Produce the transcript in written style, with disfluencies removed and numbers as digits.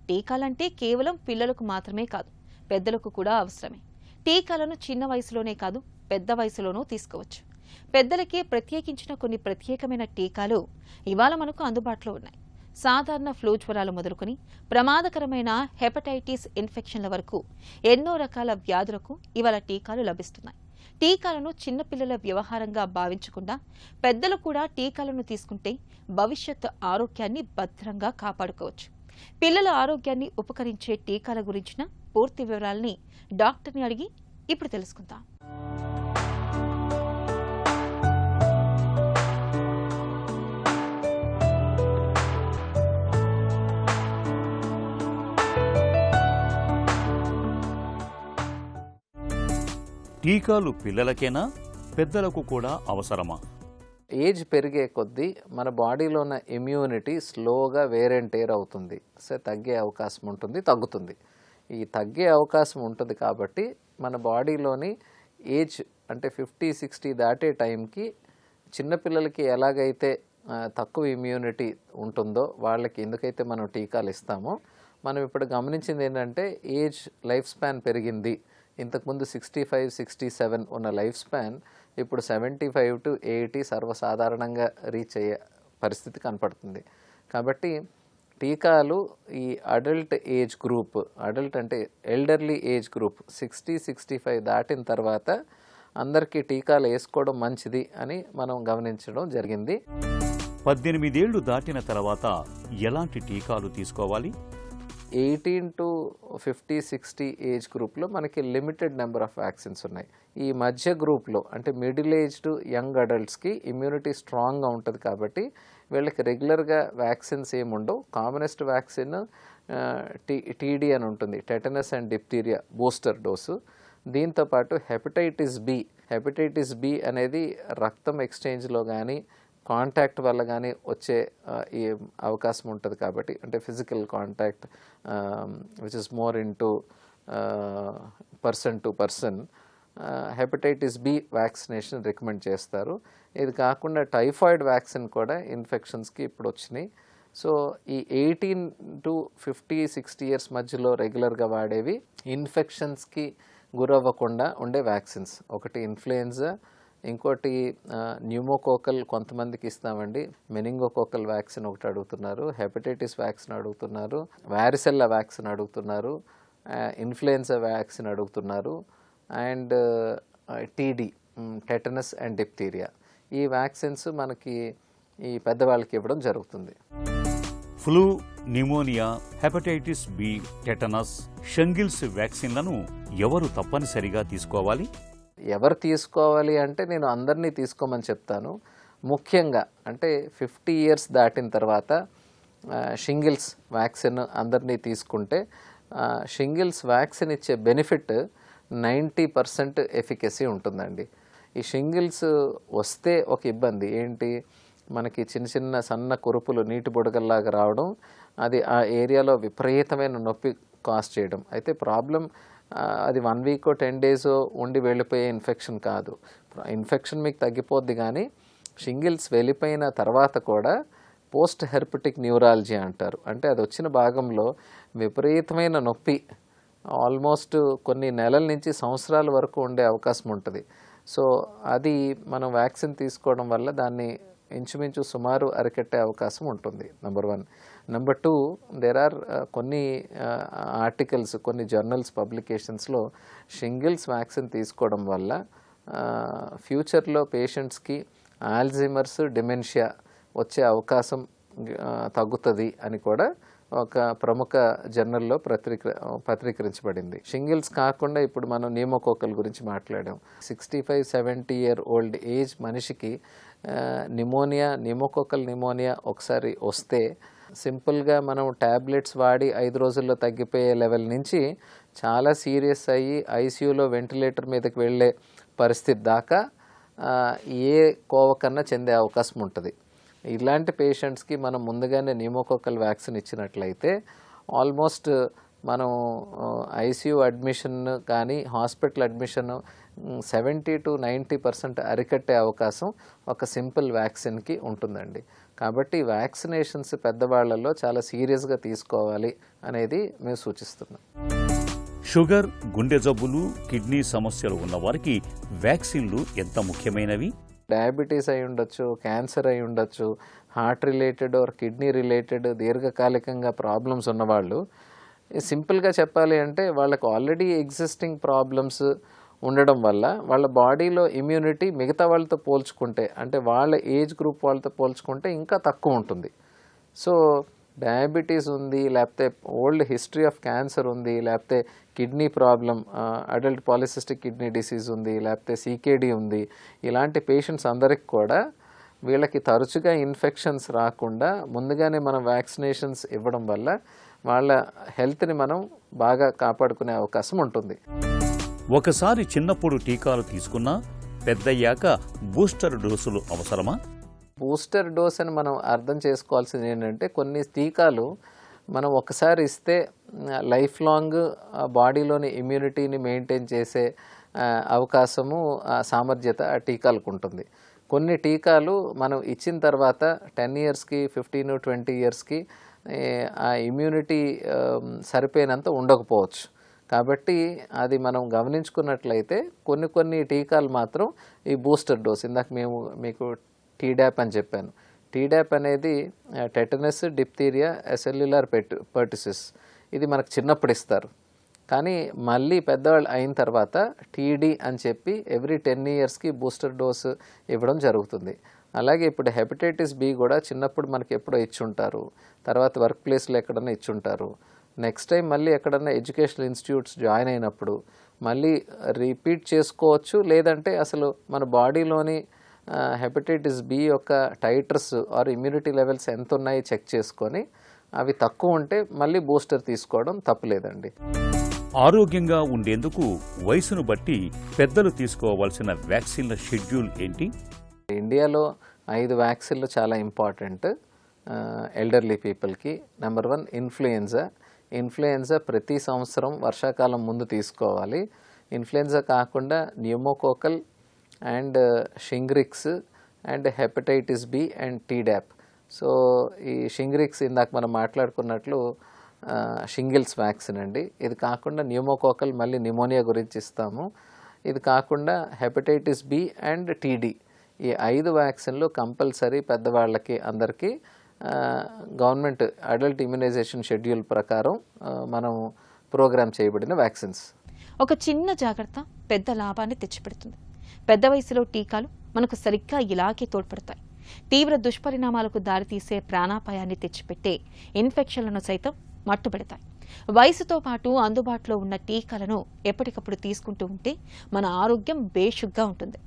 టీకాలంటే కేవలం పిల్లలకు మాత్రమే కాదు, పెద్దలకు కూడా అవసరమే. టీకాలను చిన్న వయసులోనే కాదు, పెద్ద వయసులోనూ తీసుకోవచ్చు. పెద్దలకే ప్రత్యేకించిన కొన్ని ప్రత్యేకమైన టీకాలు ఇవాళ మనకు అందుబాటులో ఉన్నాయి. సాధారణ ఫ్లూ జ్వరాలు మొదలుకొని ప్రమాదకరమైన హెపటైటిస్ ఇన్ఫెక్షన్ల వరకు ఎన్నో రకాల వ్యాధులకు ఇవాళ టీకాలు లభిస్తున్నాయి. టీకాలను చిన్నపిల్లల వ్యవహారంగా భావించకుండా పెద్దలు కూడా టీకాలను తీసుకుంటే భవిష్యత్ ఆరోగ్యాన్ని భద్రంగా కాపాడుకోవచ్చు. పిల్లల ఆరోగ్యాన్ని ఉపకరించే టీకాల గురించిన పూర్తి వివరాలని డాక్టర్ని అడిగి ఇప్పుడు తెలుసుకుందాం. టీకాలు పిల్లలకేనా, పెద్దలకు కూడా అవసరమా? ఏజ్ పెరిగే కొద్దీ మన బాడీలో ఉన్న ఇమ్యూనిటీ స్లోగా వేర్ అండ్ టేర్ అవుతుంది. సో తగ్గే అవకాశం ఉంటుంది, తగ్గుతుంది. ఈ తగ్గే అవకాశం ఉంటుంది కాబట్టి మన బాడీలోని ఏజ్ అంటే 50-60 దాటే టైంకి చిన్నపిల్లలకి ఎలాగైతే తక్కువ ఇమ్యూనిటీ ఉంటుందో వాళ్ళకి ఎందుకైతే మనం టీకాలు ఇస్తామో, మనం ఇప్పుడు గమనించింది ఏంటంటే ఏజ్ లైఫ్ స్పాన్ పెరిగింది. ఇంతకుముందు 65-67 ఉన్న లైఫ్ స్పాన్ ఇప్పుడు 75 to 80 సర్వసాధారణంగా రీచ్ అయ్యే పరిస్థితి కనపడుతుంది. కాబట్టి టీకాలు ఈ అడల్ట్ ఏజ్ గ్రూప్, అడల్ట్ అంటే ఎల్డర్లీ ఏజ్ గ్రూప్ 60-65 దాటిన తర్వాత అందరికీ టీకాలు వేసుకోవడం మంచిది అని మనం గమనించడం జరిగింది. 18 ఏళ్లు దాటిన తర్వాత ఎలాంటి టీకాలు తీసుకోవాలి? 18 to 50-60 ఏజ్ గ్రూప్లో మనకి లిమిటెడ్ నెంబర్ ఆఫ్ వ్యాక్సిన్స్ ఉన్నాయి. ఈ మధ్య గ్రూప్లో అంటే మిడిల్ ఏజ్డ్ యంగ్ అడల్ట్స్కి ఇమ్యూనిటీ స్ట్రాంగ్గా ఉంటుంది కాబట్టి వీళ్ళకి రెగ్యులర్గా వ్యాక్సిన్స్ ఏముండవు. కామనెస్ట్ వ్యాక్సిన్ టీడీ అని ఉంటుంది, tetanus and diphtheria booster dose. దీంతోపాటు హెపటైటిస్ బి అనేది రక్తం ఎక్స్చేంజ్లో కానీ కాంటాక్ట్ వల్ల కానీ వచ్చే ఈ అవకాశం ఉంటుంది కాబట్టి, అంటే physical contact which is more into person to person, hepatitis B vaccination recommend చేస్తారు. ఇది కాకుండా టైఫాయిడ్ వ్యాక్సిన్ కూడా ఇన్ఫెక్షన్స్కి ఇప్పుడు వచ్చినాయి. సో ఈ 18 to 50-60 ఇయర్స్ మధ్యలో రెగ్యులర్గా వాడేవి ఇన్ఫెక్షన్స్కి గురవ్వకుండా ఉండే వ్యాక్సిన్స్. ఒకటి ఇన్ఫ్లుయెన్జా, ఇంకోటి న్యూమోకోకల్ కొంతమందికి ఇస్తామండి. మెనింగోకోకల్ వ్యాక్సిన్ ఒకటి అడుగుతున్నారు, హెపటైటిస్ వ్యాక్సిన్ అడుగుతున్నారు, వారిసెల్లా వ్యాక్సిన్ అడుగుతున్నారు, ఇన్ఫ్లుయెన్జా వ్యాక్సిన్ అడుగుతున్నారు, and TD tetanus and diphtheria. ఈ వ్యాక్సిన్స్ మనకి ఈ పెద్దవాళ్ళకి ఇవ్వడం జరుగుతుంది. Flu, pneumonia, hepatitis B, tetanus, shingles వ్యాక్సిన్లను ఎవరు తప్పనిసరిగా తీసుకోవాలి? ఎవరు తీసుకోవాలి అంటే నేను అందరినీ తీసుకోమని చెప్తాను. ముఖ్యంగా అంటే 50 ఇయర్స్ దాటిన తర్వాత షింగిల్స్ వ్యాక్సిన్ అందరినీ తీసుకుంటే షింగిల్స్ వ్యాక్సిన్ ఇచ్చే బెనిఫిట్ 90% ఎఫికసీ ఉంటుందండి. ఈ షింగిల్స్ వస్తే ఒక ఇబ్బంది ఏంటి, మనకి చిన్న చిన్న సన్న కురుపులు నీటి బుడగల్లాగా రావడం, అది ఆ ఏరియాలో విపరీతమైన నొప్పి కాజ్ చేయడం. అయితే ప్రాబ్లం అది 1 వీక్ 10 డేస్ ఉండి వెళ్ళిపోయే ఇన్ఫెక్షన్ కాదు. ఇన్ఫెక్షన్ మీకు తగ్గిపోద్ది, కానీ షింగిల్స్ వెళ్ళిపోయిన తర్వాత కూడా పోస్ట్ హెర్పెటిక్ న్యూరాలజీ అంటారు. అంటే అది వచ్చిన భాగంలో విపరీతమైన నొప్పి ఆల్మోస్ట్ కొన్ని నెలల నుంచి సంవత్సరాల వరకు ఉండే అవకాశం ఉంటుంది. సో అది మనం వ్యాక్సిన్ తీసుకోవడం వల్ల దాన్ని ఇంచుమించు సుమారు అరికట్టే అవకాశం ఉంటుంది. నెంబర్ 1. నెంబర్ 2, దేర్ ఆర్ కొన్ని ఆర్టికల్స్, కొన్ని జర్నల్స్ పబ్లికేషన్స్లో షింగిల్స్ వ్యాక్సిన్ తీసుకోవడం వల్ల ఫ్యూచర్లో పేషెంట్స్కి ఆల్జీమర్స్, డిమెన్షియా వచ్చే అవకాశం తగ్గుతుంది అని కూడా ఒక ప్రముఖ జర్నల్లో పత్రీకరించబడింది. షింగిల్స్ కాకుండా ఇప్పుడు మనం న్యూమోకోకల్ గురించి మాట్లాడాం. 65-70 ఇయర్ ఓల్డ్ ఏజ్ మనిషికి న్యూమోకోకల్ నిమోనియా ఒకసారి వస్తే సింపుల్గా మనం ట్యాబ్లెట్స్ వాడి 5 రోజుల్లో తగ్గిపోయే లెవెల్ నుంచి చాలా సీరియస్ అయ్యి ఐసీయూలో వెంటిలేటర్ మీదకి వెళ్ళే పరిస్థితి దాకా ఏ కోవకన్నా చెందే అవకాశం ఉంటుంది. ఇలాంటి పేషెంట్స్కి మనం ముందుగానే న్యూమోకోకల్ వ్యాక్సిన్ ఇచ్చినట్లయితే ఆల్మోస్ట్ మనం ఐసీయూ అడ్మిషన్ కానీ హాస్పిటల్ అడ్మిషన్ 70-90% అరికట్టే అవకాశం ఒక సింపుల్ వ్యాక్సిన్కి ఉంటుందండి. కాబట్టి వ్యాక్సినేషన్స్ పెద్దవాళ్లలో చాలా సీరియస్గా తీసుకోవాలి అనేది మేము సూచిస్తున్నాం. షుగర్, గుండె జబ్బులు, కిడ్నీ సమస్యలు ఉన్నవారికి వ్యాక్సిన్లు ఎంత ముఖ్యమైనవి? డయాబెటీస్ అయి ఉండొచ్చు, క్యాన్సర్ అయి ఉండొచ్చు, heart related are kidney related దీర్ఘకాలికంగా ప్రాబ్లమ్స్ ఉన్నవాళ్ళు, సింపుల్గా చెప్పాలి అంటే వాళ్ళకు ఆల్రెడీ ఎగ్జిస్టింగ్ ప్రాబ్లమ్స్ ఉండడం వల్ల వాళ్ళ బాడీలో ఇమ్యూనిటీ మిగతా వాళ్ళతో పోల్చుకుంటే, అంటే వాళ్ళ ఏజ్ గ్రూప్ వాళ్ళతో పోల్చుకుంటే ఇంకా తక్కువ ఉంటుంది. సో డయాబెటీస్ ఉంది, లేకపోతే ఓల్డ్ హిస్టరీ ఆఫ్ క్యాన్సర్ ఉంది, లేకపోతే kidney problem, adult polycystic kidney disease ఉంది, లేకపోతే సీకేడీ ఉంది, ఇలాంటి పేషెంట్స్ అందరికి కూడా వీళ్ళకి తరచుగా ఇన్ఫెక్షన్స్ రాకుండా ముందుగానే మనం వ్యాక్సినేషన్స్ ఇవ్వడం వల్ల వాళ్ళ హెల్త్ని మనం బాగా కాపాడుకునే అవకాశం ఉంటుంది. ఒకసారి చిన్నప్పుడు టీకాలు తీసుకున్నా పెద్దయ్యాక బూస్టర్ డోసులు అవసరమా? బూస్టర్ డోస్ అని మనం అర్థం చేసుకోవాల్సింది ఏంటంటే, కొన్ని టీకాలు మనం ఒకసారి ఇస్తే లైఫ్ లాంగ్ బాడీలోని ఇమ్యూనిటీని మెయింటైన్ చేసే అవకాశము, సామర్థ్యత ఆ టీకాలకు ఉంటుంది. కొన్ని టీకాలు మనం ఇచ్చిన తర్వాత 10 ఇయర్స్కి 15-20 ఇయర్స్కి ఆ ఇమ్యూనిటీ సరిపోయినంత ఉండకపోవచ్చు. కాబట్టి అది మనం గమనించుకున్నట్లయితే కొన్ని టీకాలు మాత్రం ఈ బూస్టర్ డోస్, ఇందాక మీకు టీడాప్ అని చెప్పాను. టీడాప్ అనేది టెటనస్, డిప్తీరియా, ఎసెల్యులార్ పర్టిసిస్, ఇది మనకు చిన్నప్పుడు ఇస్తారు. కానీ మళ్ళీ పెద్దవాళ్ళు అయిన తర్వాత టీడీ అని చెప్పి ఎవ్రీ 10 ఇయర్స్కి బూస్టర్ డోస్ ఇవ్వడం జరుగుతుంది. అలాగే ఇప్పుడు హెపటైటిస్ బి కూడా చిన్నప్పుడు మనకి ఎప్పుడో ఇచ్చుంటారు, తర్వాత వర్క్ ప్లేస్లో ఎక్కడన్నా ఇచ్చుంటారు. నెక్స్ట్ టైం మళ్ళీ ఎక్కడన్నా ఎడ్యుకేషనల్ ఇన్స్టిట్యూట్స్ జాయిన్ అయినప్పుడు మళ్ళీ రిపీట్ చేసుకోవచ్చు, లేదంటే అసలు మన బాడీలోని హెపటైటిస్ బి యొక్క టైటర్స్ ఆర్ ఇమ్యూనిటీ లెవెల్స్ ఎంత ఉన్నాయి చెక్ చేసుకొని అవి తక్కువ ఉంటే మళ్ళీ బూస్టర్ తీసుకోవడం తప్పులేదండి. ఆరోగ్యంగా ఉండేందుకు వయసును బట్టి పెద్దలు తీసుకోవాల్సిన వ్యాక్సిన్ల షెడ్యూల్ ఏంటి? ఇండియాలో 5 వ్యాక్సిన్లు చాలా ఇంపార్టెంట్ ఎల్డర్లీ పీపుల్కి. నెంబర్ 1 ఇన్ఫ్లుయెన్జా ప్రతి సంవత్సరం వర్షాకాలం ముందు తీసుకోవాలి. ఇన్ఫ్లుయెన్జా కాకుండా pneumococcal and Shingrix and hepatitis B and Tdap. So ఈ షింగ్రిక్స్ ఇందాక మనం మాట్లాడుకున్నట్లు షింగిల్స్ వ్యాక్సిన్ అండి. ఇది కాకుండా న్యూమోకోకల్ మళ్ళీ నిమోనియా గురించి ఇస్తాము. ఇది కాకుండా హెపటైటిస్ బి అండ్ టీడీ, ఈ 5 వ్యాక్సిన్లు కంపల్సరీ పెద్దవాళ్ళకి అందరికీ గవర్నమెంట్ అడల్ట్ ఇమ్యునైజేషన్ షెడ్యూల్ ప్రకారం మనం ప్రోగ్రామ్ చేయబడిన వ్యాక్సిన్స్. ఒక చిన్న జాగ్రత్త పెద్ద లాభాన్ని తెచ్చిపెడుతుంది. పెద్ద వయసులో టీకాలు మనకు సరిగ్గా ఇలాగే తోడ్పడతాయి. తీవ్ర దుష్పరిణామాలకు దారితీసే ప్రాణాపాయాన్ని తెచ్చిపెట్టే ఇన్ఫెక్షన్లను సైతం మట్టుపెడతాయి. వయసుతో పాటు అందుబాటులో ఉన్న టీకాలను ఎప్పటికప్పుడు తీసుకుంటూ ఉంటే మన ఆరోగ్యం బేషుగ్గా ఉంటుంది.